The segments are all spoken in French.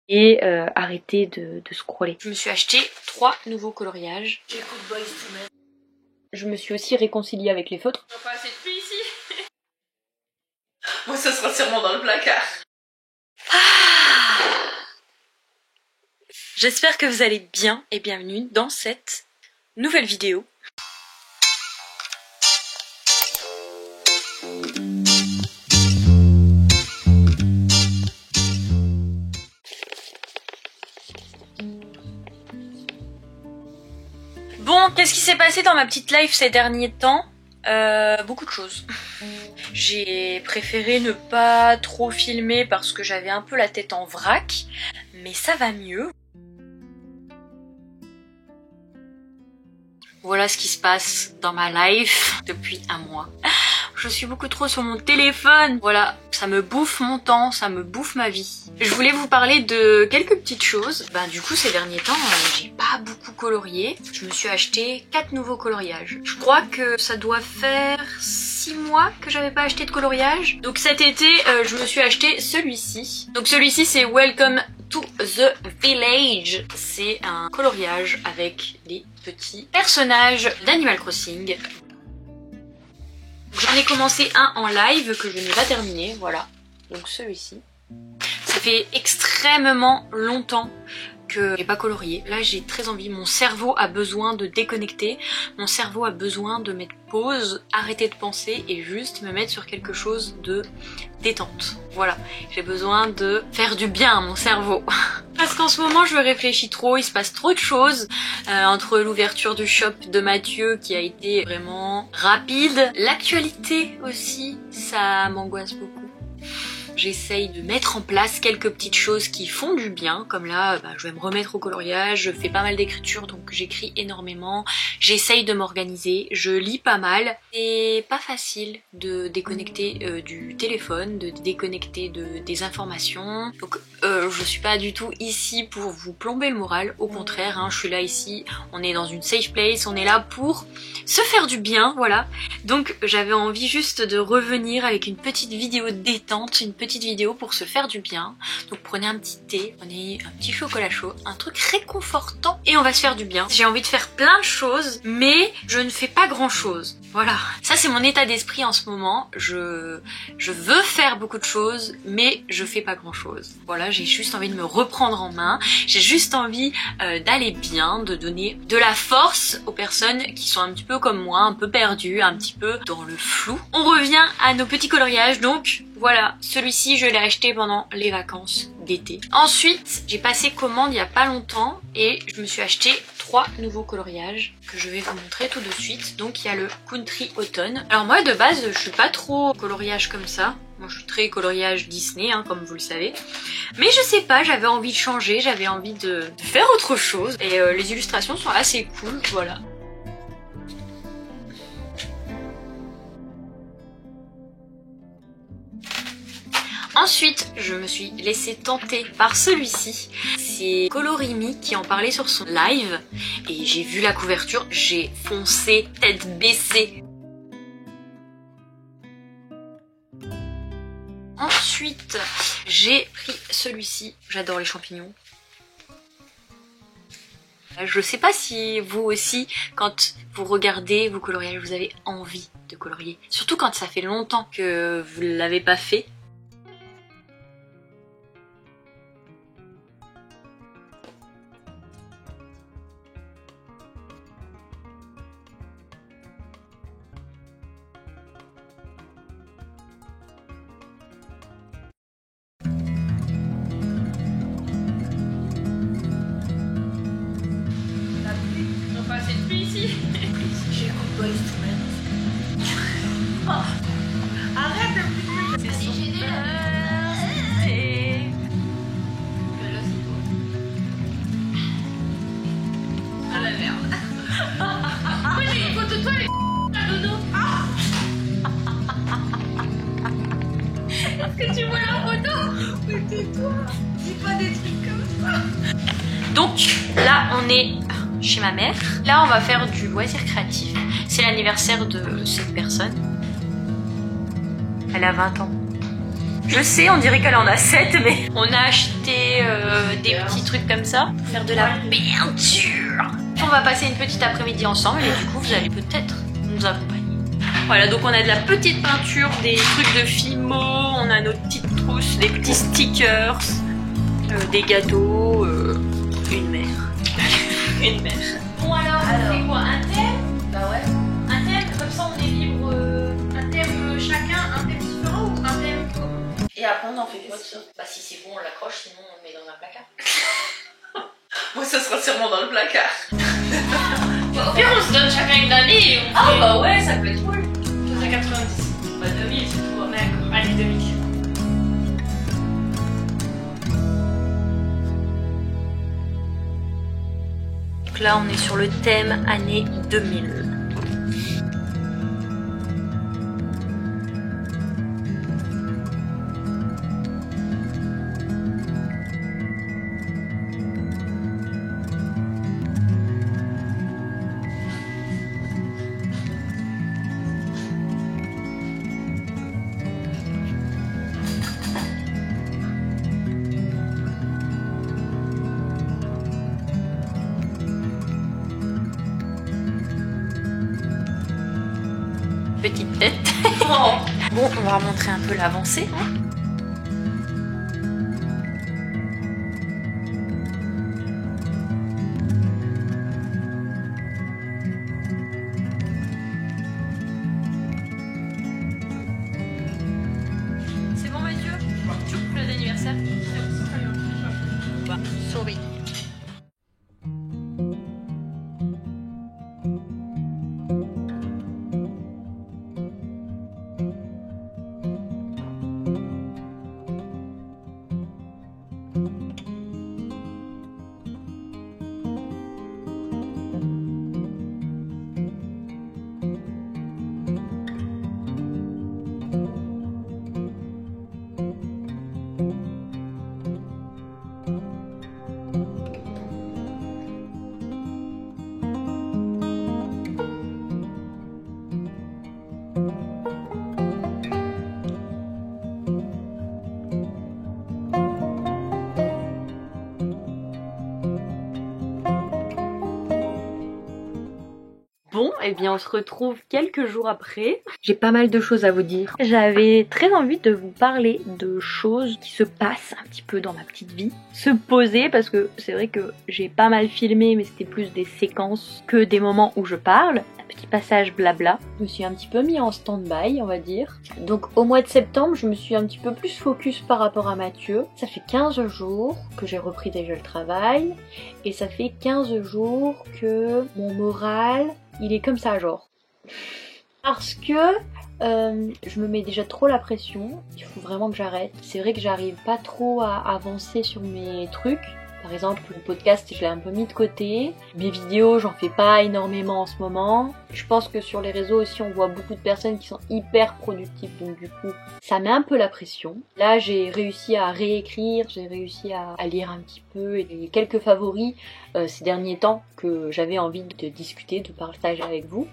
et arrêter de scroller. Je me suis acheté 3 nouveaux coloriages. J'écoute Boyz II Men. Je me suis aussi réconciliée avec les feutres. On n'a pas assez de pluie ici. Moi ça sera sûrement dans le placard. J'espère que vous allez bien et bienvenue dans cette nouvelle vidéo. Bon, qu'est-ce qui s'est passé dans ma petite life ces derniers temps? Beaucoup de choses. J'ai préféré ne pas trop filmer parce que j'avais un peu la tête en vrac, mais ça va mieux. Voilà ce qui se passe dans ma life depuis un mois. Je suis beaucoup trop sur mon téléphone. Voilà, ça me bouffe mon temps, ça me bouffe ma vie. Je voulais vous parler de quelques petites choses. Du coup, ces derniers temps, j'ai pas beaucoup colorié. Je me suis acheté 4 nouveaux coloriages. Je crois que ça doit faire 6 mois que j'avais pas acheté de coloriage. Donc cet été, je me suis acheté celui-ci. Donc celui-ci, c'est Welcome to the Village. C'est un coloriage avec les petits personnages d'Animal Crossing. J'en ai commencé un en live que je n'ai pas terminé, voilà. Donc celui-ci. Ça fait extrêmement longtemps que j'ai pas colorié. Là j'ai très envie, mon cerveau a besoin de déconnecter, mon cerveau a besoin de mettre pause, arrêter de penser et juste me mettre sur quelque chose de détente. Voilà, j'ai besoin de faire du bien à mon cerveau. Parce qu'en ce moment je réfléchis trop, il se passe trop de choses entre l'ouverture du shop de Mathieu qui a été vraiment rapide, l'actualité aussi, ça m'angoisse beaucoup. J'essaye de mettre en place quelques petites choses qui font du bien, comme là je vais me remettre au coloriage, je fais pas mal d'écriture donc j'écris énormément, j'essaye de m'organiser, je lis pas mal. C'est pas facile de déconnecter du téléphone, de déconnecter des informations, donc je suis pas du tout ici pour vous plomber le moral, au contraire, hein, je suis là ici, on est dans une safe place, on est là pour se faire du bien, voilà. Donc j'avais envie juste de revenir avec une petite vidéo détente, une petite vidéo pour se faire du bien. Donc prenez un petit thé, prenez un petit chocolat chaud, un truc réconfortant et on va se faire du bien. J'ai envie de faire plein de choses mais je ne fais pas grand chose. Voilà, ça c'est mon état d'esprit en ce moment. Je veux faire beaucoup de choses mais je fais pas grand chose. Voilà, j'ai juste envie de me reprendre en main. J'ai juste envie d'aller bien, de donner de la force aux personnes qui sont un petit peu comme moi, un peu perdues, un petit peu dans le flou. On revient à nos petits coloriages donc. Voilà, celui-ci je l'ai acheté pendant les vacances d'été. Ensuite, j'ai passé commande il y a pas longtemps et je me suis acheté 3 nouveaux coloriages que je vais vous montrer tout de suite. Donc il y a le Country Autumn. Alors moi de base je suis pas trop coloriage comme ça. Moi je suis très coloriage Disney hein, comme vous le savez. Mais je sais pas, j'avais envie de changer, j'avais envie de faire autre chose. Et les illustrations sont assez cool, voilà. Ensuite, je me suis laissée tenter par celui-ci. C'est Colorimi qui en parlait sur son live. Et j'ai vu la couverture, j'ai foncé tête baissée. Ensuite, j'ai pris celui-ci. J'adore les champignons. Je sais pas si vous aussi, quand vous regardez vos coloriages, vous avez envie de colorier. Surtout quand ça fait longtemps que vous ne l'avez pas fait. J'écoute Boyz II Men. Oh, arrête de me c'est si gêné là. Là c'est toi. Ah la merde. Moi j'ai une photo de toi les dodo. Est-ce que tu vois la photo? Mais tais-toi. Dis pas des trucs comme ça. Donc là on est chez ma mère. Là on va faire du loisir créatif. C'est l'anniversaire de cette personne. Elle a 20 ans. Je sais, on dirait qu'elle en a 7, mais on a acheté des petits trucs comme ça pour faire de la peinture. On va passer une petite après-midi ensemble et du coup vous allez peut-être nous accompagner. Voilà, donc on a de la petite peinture, des trucs de Fimo, on a nos petites trousses, des petits stickers, des gâteaux, une mère. Une mère. Bon alors, on fait quoi? Un thème? Bah ouais. Un thème, comme ça on est libre. Un thème chacun, un thème différent ou un thème commun? Et après on en fait quoi de ça? Bah si c'est bon on l'accroche, sinon on le met dans un placard. Bon, ça sera sûrement dans le placard. Au pire on se donne chacun une année et on Ah fait... bah ouais, ça peut être cool. 90. Bah 2000 c'est tout. D'accord, allez 2000. Donc là on est sur le thème année 2000. Petite tête. Oh. Bon, on va remontrer un peu l'avancée. C'est bon, monsieur? Souffle d'anniversaire. Souris. Bon, eh bien on se retrouve quelques jours après. J'ai pas mal de choses à vous dire. J'avais très envie de vous parler de choses qui se passent un petit peu dans ma petite vie. Se poser, parce que c'est vrai que j'ai pas mal filmé, mais c'était plus des séquences que des moments où je parle. Un petit passage blabla. Je me suis un petit peu mis en stand-by, on va dire. Donc au mois de septembre, je me suis un petit peu plus focus par rapport à Mathieu. Ça fait 15 jours que j'ai repris déjà le travail. Et ça fait 15 jours que mon moral... il est comme ça, genre. Parce que je me mets déjà trop la pression. Il faut vraiment que j'arrête. C'est vrai que j'arrive pas trop à avancer sur mes trucs. Par exemple, le podcast, je l'ai un peu mis de côté. Mes vidéos, j'en fais pas énormément en ce moment. Je pense que sur les réseaux aussi, on voit beaucoup de personnes qui sont hyper productives. Donc du coup, ça met un peu la pression. Là, j'ai réussi à réécrire, j'ai réussi à lire un petit peu. Et quelques favoris ces derniers temps que j'avais envie de discuter, de partager avec vous.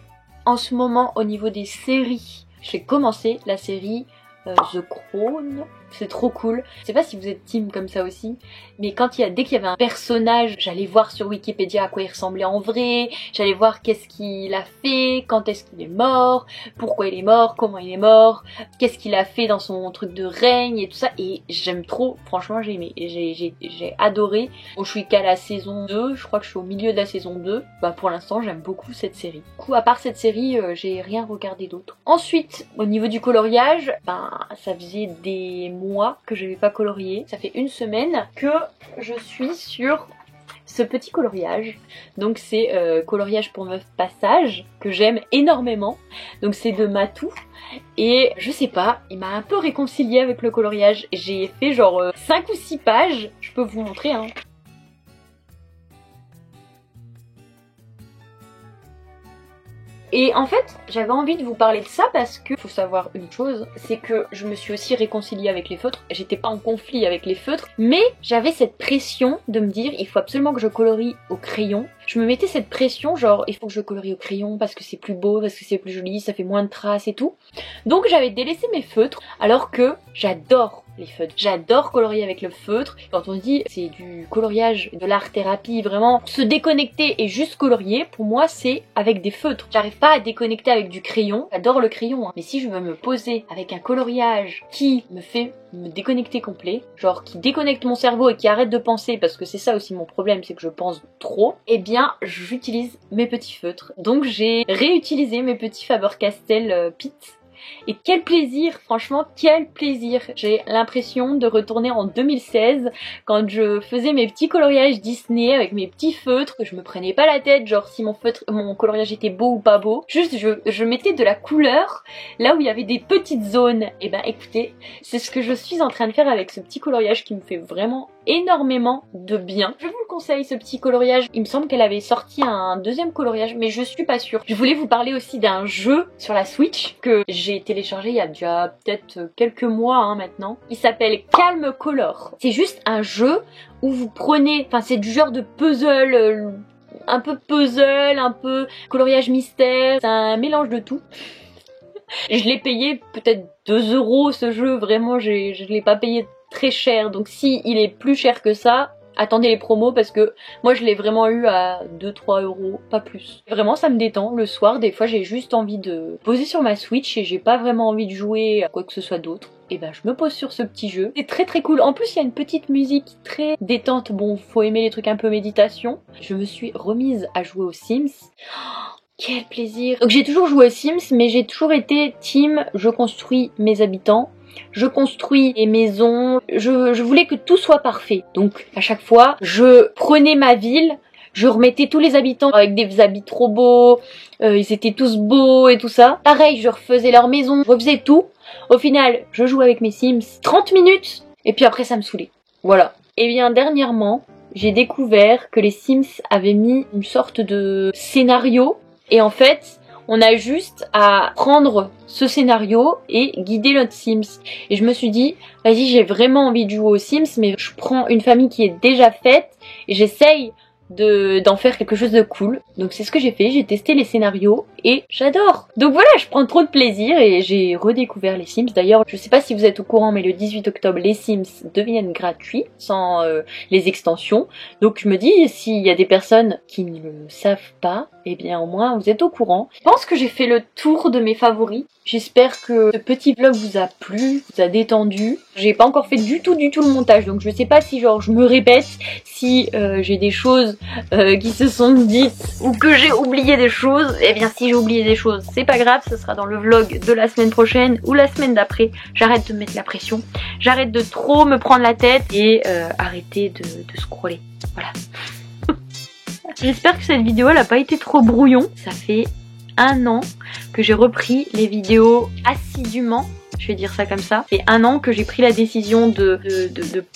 En ce moment, au niveau des séries, j'ai commencé la série The Crown. C'est trop cool. Je sais pas si vous êtes team comme ça aussi, mais dès qu'il y avait un personnage, j'allais voir sur Wikipédia à quoi il ressemblait en vrai, j'allais voir qu'est-ce qu'il a fait, quand est-ce qu'il est mort, pourquoi il est mort, comment il est mort, qu'est-ce qu'il a fait dans son truc de règne et tout ça, et j'aime trop, franchement j'ai aimé, j'ai adoré. Bon, je suis qu'à la saison 2, je crois que je suis au milieu de la saison 2, bah pour l'instant j'aime beaucoup cette série. Du coup, à part cette série, j'ai rien regardé d'autre. Ensuite, au niveau du coloriage, ça faisait des mois que je n'avais pas colorié. Ça fait une semaine que je suis sur ce petit coloriage. Donc c'est coloriage pour meuf passage que j'aime énormément. Donc c'est de Matou. Et je sais pas, il m'a un peu réconcilié avec le coloriage. J'ai fait genre 5 ou 6 pages. Je peux vous montrer hein. Et en fait, j'avais envie de vous parler de ça parce que faut savoir une chose, c'est que je me suis aussi réconciliée avec les feutres. J'étais pas en conflit avec les feutres, mais j'avais cette pression de me dire il faut absolument que je colorie au crayon. je me mettais cette pression, genre il faut que je colorie au crayon parce que c'est plus beau, parce que c'est plus joli, ça fait moins de traces et tout. Donc j'avais délaissé mes feutres, alors que j'adore les feutres. J'adore colorier avec le feutre. Quand on dit c'est du coloriage, de l'art thérapie, vraiment se déconnecter et juste colorier, pour moi c'est avec des feutres. J'arrive pas à déconnecter avec du crayon. J'adore le crayon, hein. Mais si je veux me poser avec un coloriage qui me fait me déconnecter complet, genre qui déconnecte mon cerveau et qui arrête de penser, parce que c'est ça aussi mon problème, c'est que je pense trop, eh bien j'utilise mes petits feutres. Donc j'ai réutilisé mes petits Faber-Castell Pitt. Et quel plaisir, franchement quel plaisir. J'ai l'impression de retourner en 2016 quand je faisais mes petits coloriages Disney avec mes petits feutres, que je me prenais pas la tête genre si mon coloriage était beau ou pas beau. Juste je mettais de la couleur là où il y avait des petites zones. Et ben écoutez, c'est ce que je suis en train de faire avec ce petit coloriage qui me fait vraiment énormément de bien. Je vous le conseille ce petit coloriage. Il me semble qu'elle avait sorti un deuxième coloriage mais je suis pas sûre. Je voulais vous parler aussi d'un jeu sur la Switch que j'ai téléchargé il y a déjà peut-être quelques mois hein, maintenant. Il s'appelle Calm Color. C'est juste un jeu où vous prenez, enfin c'est du genre de puzzle, un peu puzzle, un peu coloriage mystère, c'est un mélange de tout. Et je l'ai payé peut-être 2 € ce jeu, vraiment je l'ai pas payé très cher, donc si il est plus cher que ça, attendez les promos parce que moi je l'ai vraiment eu à 2-3 €, pas plus. Vraiment ça me détend, le soir des fois j'ai juste envie de poser sur ma Switch et j'ai pas vraiment envie de jouer à quoi que ce soit d'autre. Et ben je me pose sur ce petit jeu, c'est très très cool. En plus il y a une petite musique très détente, bon faut aimer les trucs un peu méditation. Je me suis remise à jouer aux Sims. Quel plaisir. Donc j'ai toujours joué aux Sims mais j'ai toujours été team je construis mes habitants. Je construis les maisons, je voulais que tout soit parfait. Donc à chaque fois, je prenais ma ville, je remettais tous les habitants avec des habits trop beaux, ils étaient tous beaux et tout ça. Pareil, je refaisais leur maison, je refaisais tout. Au final, je jouais avec mes Sims 30 minutes et puis après ça me saoulait. Voilà. Et bien dernièrement, j'ai découvert que les Sims avaient mis une sorte de scénario et en fait, on a juste à prendre ce scénario et guider notre Sims. Et je me suis dit, vas-y j'ai vraiment envie de jouer aux Sims, mais je prends une famille qui est déjà faite et j'essaye d'en faire quelque chose de cool. Donc c'est ce que j'ai fait, j'ai testé les scénarios et j'adore. Donc voilà, je prends trop de plaisir et j'ai redécouvert les Sims. D'ailleurs, je sais pas si vous êtes au courant, mais le 18 octobre, les Sims deviennent gratuits sans les extensions. Donc je me dis, s'il y a des personnes qui ne le savent pas, eh bien au moins vous êtes au courant. Je pense que j'ai fait le tour de mes favoris. J'espère que ce petit vlog vous a plu, vous a détendu. J'ai pas encore fait du tout le montage, donc je sais pas si genre je me répète, si j'ai des choses qui se sont dites ou que j'ai oublié des choses. Eh bien si j'ai oublié des choses, c'est pas grave, ce sera dans le vlog de la semaine prochaine ou la semaine d'après. J'arrête de me mettre la pression, j'arrête de trop me prendre la tête et arrêter de scroller. Voilà. J'espère que cette vidéo elle a pas été trop brouillon. Ça fait 1 an que j'ai repris les vidéos assidûment, je vais dire ça comme ça. C'est 1 an que j'ai pris la décision de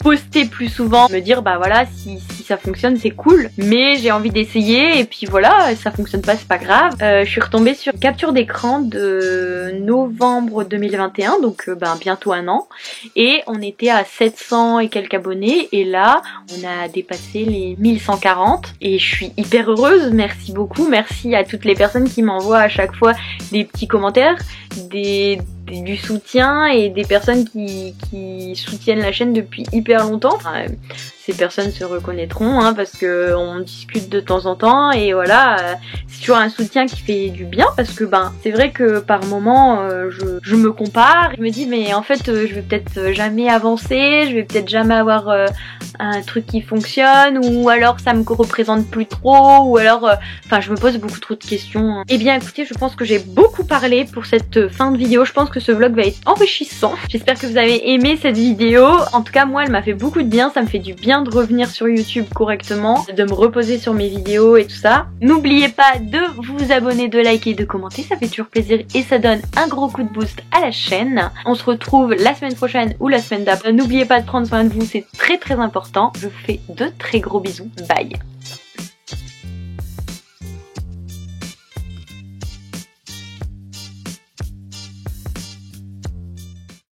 poster plus souvent, me dire bah voilà si ça fonctionne c'est cool, mais j'ai envie d'essayer et puis voilà, ça fonctionne pas c'est pas grave. Je suis retombée sur une capture d'écran de novembre 2021, donc bientôt 1 an, et on était à 700 et quelques abonnés et là on a dépassé les 1140 et je suis hyper heureuse. Merci beaucoup, merci à toutes les personnes qui m'envoient à chaque fois des petits commentaires, du soutien et des personnes qui soutiennent la chaîne depuis hyper longtemps. Enfin, ces personnes se reconnaîtront hein, parce que on discute de temps en temps et voilà, c'est toujours un soutien qui fait du bien parce que c'est vrai que par moment je me compare, je me dis mais en fait je vais peut-être jamais avancer, je vais peut-être jamais avoir un truc qui fonctionne ou alors ça me représente plus trop ou alors enfin je me pose beaucoup trop de questions. Et bien écoutez, je pense que j'ai beaucoup parlé pour cette fin de vidéo, je pense que ce vlog va être enrichissant. J'espère que vous avez aimé cette vidéo, en tout cas moi elle m'a fait beaucoup de bien, ça me fait du bien de revenir sur YouTube correctement, de me reposer sur mes vidéos et tout ça. N'oubliez pas de vous abonner, de liker, de commenter, ça fait toujours plaisir et ça donne un gros coup de boost à la chaîne. On se retrouve la semaine prochaine ou la semaine d'après. N'oubliez pas de prendre soin de vous, c'est très important. Je vous fais de très gros bisous, bye.